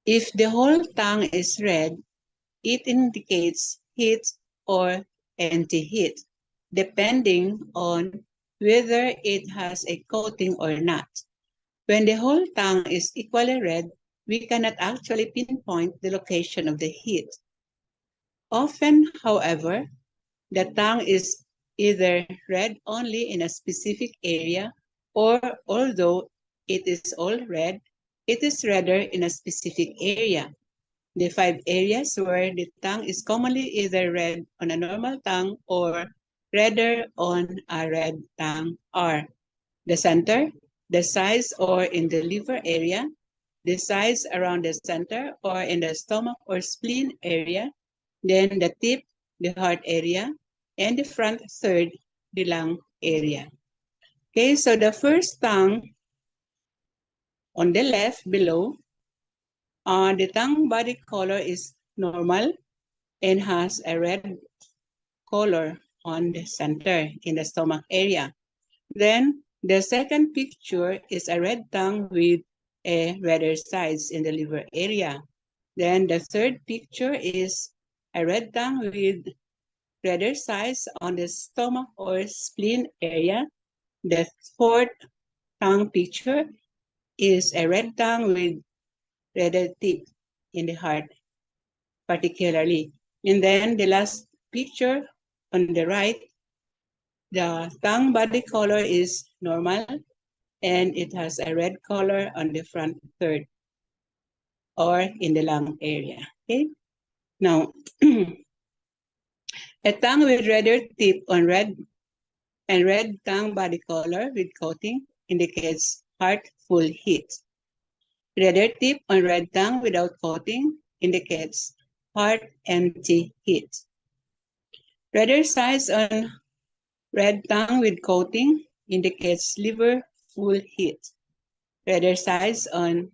If the whole tongue is red, it indicates heat or anti-heat, depending on whether it has a coating or not. When the whole tongue is equally red, we cannot actually pinpoint the location of the heat. Often, however, the tongue is either red only in a specific area, or although it is all red, it is redder in a specific area. The 5 areas where the tongue is commonly either red on a normal tongue or redder on a red tongue are the center, the sides or in the liver area, the sides around the center or in the stomach or spleen area, then the tip, the heart area, and the front third, the lung area. Okay, so the first tongue on the left below, the tongue body color is normal and has a red color on the center in the stomach area. Then the second picture is a red tongue with a redder sides in the liver area. Then the third picture is a red tongue with redder sides on the stomach or spleen area. The fourth tongue picture is a red tongue with redder tip in the heart, particularly. And then the last picture on the right, the tongue body color is normal and it has a red color on the front third or in the lung area. Okay. Now, a tongue with redder tip on red and red tongue body color with coating indicates heart full heat. Redder tip on red tongue without coating indicates heart empty heat. Redder sides on red tongue with coating indicates liver full heat. Redder sides on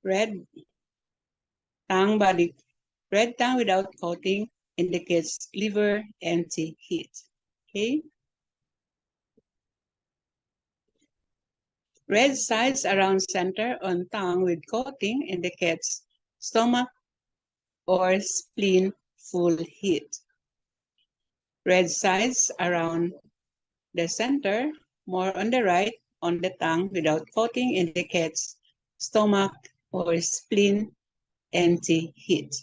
red tongue without coating indicates liver empty heat. Okay. Red sides around center on tongue with coating indicates stomach or spleen full heat. Red sides around the center, more on the right, on the tongue without coating indicates stomach or spleen empty heat.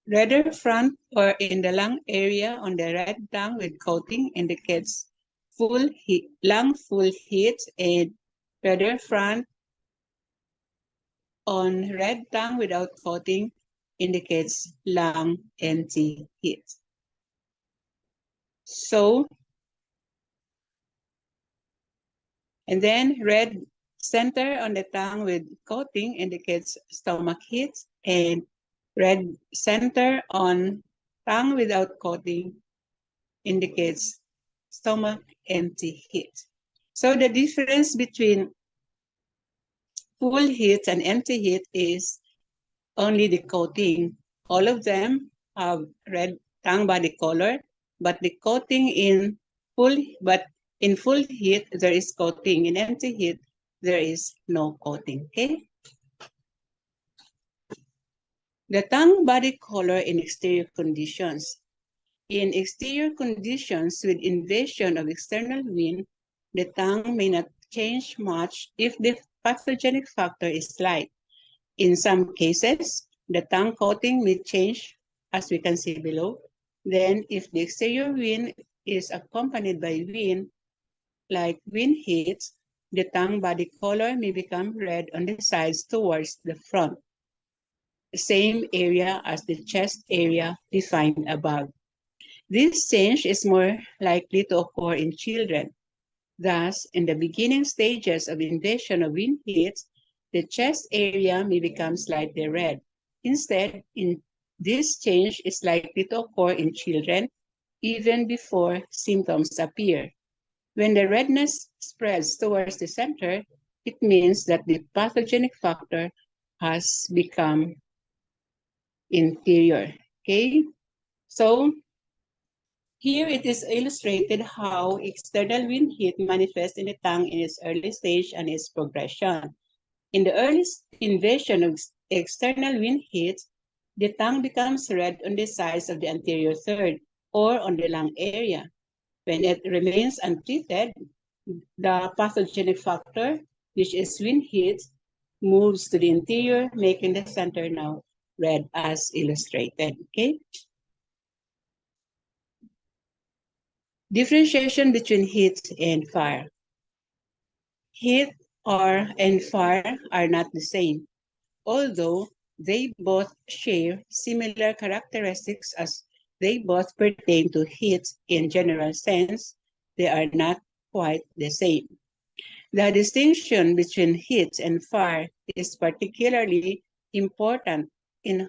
Redder front or in the lung area on the red tongue with coating indicates full heat, lung full heat, and redder front on red tongue without coating indicates lung empty heat. So, and then red center on the tongue with coating indicates stomach heat, and red center on tongue without coating indicates stomach empty heat. So the difference between full heat and empty heat is only the coating. All of them have red tongue body color, but the coating in full heat there is coating. In empty heat there is no coating. Okay. The tongue body color in exterior conditions. In exterior conditions with invasion of external wind, the tongue may not change much if the pathogenic factor is light. In some cases, the tongue coating may change, as we can see below. Then, if the exterior wind is accompanied by wind, like wind heat, the tongue body color may become red on the sides towards the front, the same area as the chest area defined above. This change is more likely to occur in children. Thus, in the beginning stages of invasion of wind heat, the chest area may become slightly red. Instead, this change is likely to occur in children even before symptoms appear. When the redness spreads towards the center, it means that the pathogenic factor has become inferior. Okay? So, here it is illustrated how external wind heat manifests in the tongue in its early stage and its progression. In the earliest invasion of external wind heat, the tongue becomes red on the sides of the anterior third or on the lung area. When it remains untreated, the pathogenic factor, which is wind heat, moves to the interior, making the center now red as illustrated. Okay. Differentiation between heat and fire. Heat and fire are not the same, although they both share similar characteristics as they both pertain to heat in general sense. They are not quite the same. The distinction between heat and fire is particularly important in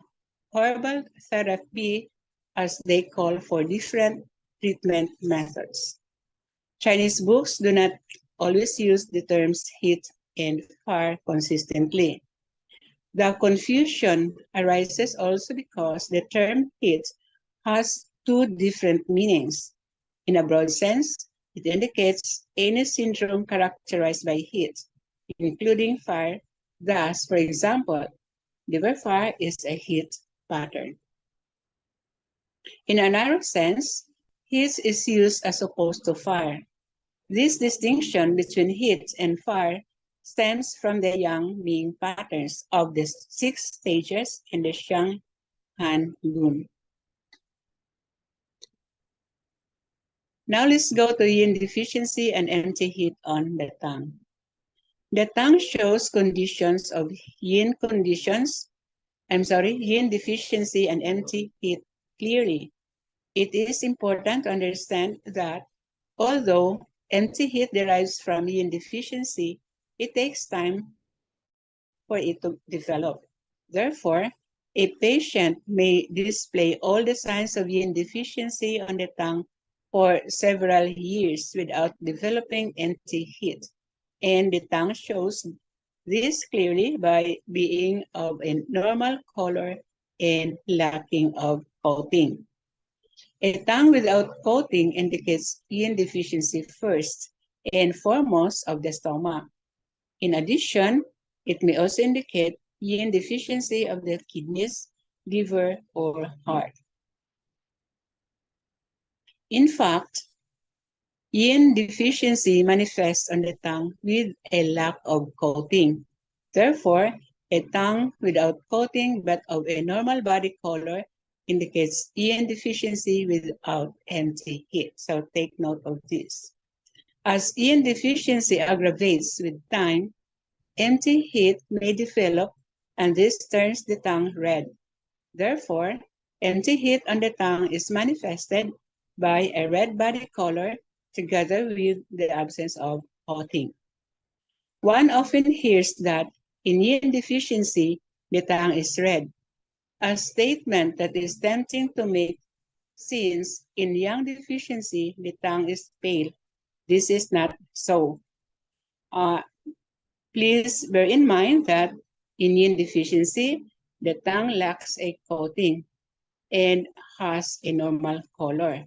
herbal therapy as they call for different treatment methods. Chinese books do not always use the terms heat and fire consistently. The confusion arises also because the term heat has two different meanings. In a broad sense, it indicates any syndrome characterized by heat, including fire. Thus, for example, liver fire is a heat pattern. In a narrow sense, heat is used as opposed to fire. This distinction between heat and fire stems from the Yang Ming patterns of the 6 stages in the Xiang Han Lun. Now let's go to yin deficiency and empty heat on the tongue. The tongue shows conditions of yin deficiency and empty heat clearly. It is important to understand that although empty heat derives from yin deficiency, it takes time for it to develop. Therefore, a patient may display all the signs of yin deficiency on the tongue for several years without developing empty heat. And the tongue shows this clearly by being of a normal color and lacking of coating. A tongue without coating indicates yin deficiency first and foremost of the stomach. In addition, it may also indicate yin deficiency of the kidneys, liver, or heart. In fact, yin deficiency manifests on the tongue with a lack of coating. Therefore, a tongue without coating but of a normal body color indicates yin deficiency without empty heat. So take note of this. As yin deficiency aggravates with time, empty heat may develop, and this turns the tongue red. Therefore, empty heat on the tongue is manifested by a red body color together with the absence of coating. One often hears that in yin deficiency, the tongue is red, a statement that is tempting to make since in yang deficiency, the tongue is pale. This is not so. Please bear in mind that in yin deficiency, the tongue lacks a coating and has a normal color.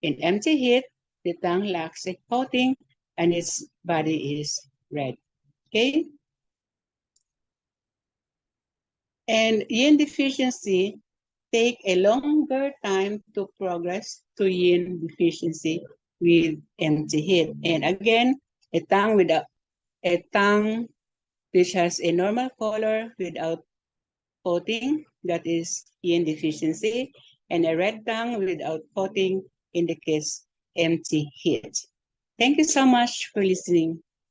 In empty heat, the tongue lacks a coating and its body is red. Okay? And yin deficiency take a longer time to progress to yin deficiency with empty heat. And again, a tongue which has a normal color without coating, that is yin deficiency, and a red tongue without coating indicates empty heat. Thank you so much for listening.